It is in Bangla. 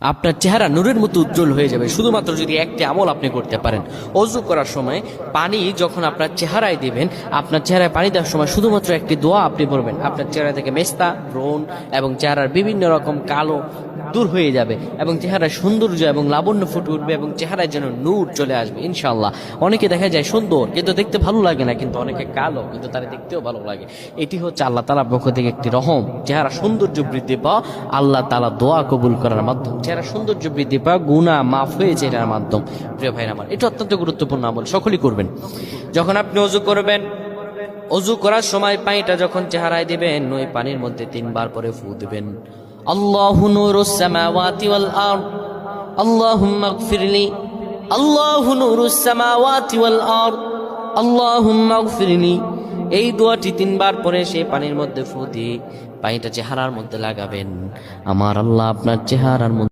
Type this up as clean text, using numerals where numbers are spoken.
আপনার চেহারা নূরের মতো উজ্জ্বল হয়ে যাবে শুধুমাত্র যদি একটি আমল আপনি করতে পারেন। অজু করার সময় পানি যখন আপনার চেহারায় দিবেন, আপনার চেহারায় পানি দেওয়ার সময় শুধুমাত্র একটি দোয়া আপনি পড়বেন, আপনার চেহারা থেকে মেস্তা, ব্রণ এবং চেহারার বিভিন্ন রকম কালো দূর হয়ে যাবে এবং চেহারায় সৌন্দর্য এবং লাবণ্য ফুটে উঠবে এবং চেহারায় যেন নূর চলে আসবে ইনশাআল্লাহ। অনেকে দেখা যায় সুন্দর কিন্তু দেখতে ভালো লাগে না, কিন্তু অনেকে কালো কিন্তু তারা দেখতেও ভালো লাগে। এটি হচ্ছে আল্লাহ তাআলার পক্ষ থেকে একটি রহম। চেহারা সৌন্দর্য বৃদ্ধি পাওয়া আল্লাহ তাআলা দোয়া কবুল করার মাধ্যম, চেহারা সৌন্দর্য বৃদ্ধি পাওয়া গুনাহ মাফ হয়েছে এটার মাধ্যম। প্রিয় ভাইরা আমার, এটা অত্যন্ত গুরুত্বপূর্ণ আমল, সকলেই করবেন। যখন আপনি অজু করবেন, অজু করার সময় পানিটা যখন চেহারায় দিবেন, ওই পানির মধ্যে 3 বার করে ফু দিবেন। আল্লাহু নূরুস সামাওয়াতি ওয়াল আরদ আল্লাহুম্মা ইগফিরলি, আল্লাহু নূরুস সামাওয়াতি ওয়াল আরদ আল্লাহুম্মা ইগফিরলি। এই দোয়াটি 3 বার পরে সেই পানির মধ্যে ফু দিয়ে পানিটা চেহারার মধ্যে লাগাবেন। আমার আল্লাহ আপনার চেহারার মধ্যে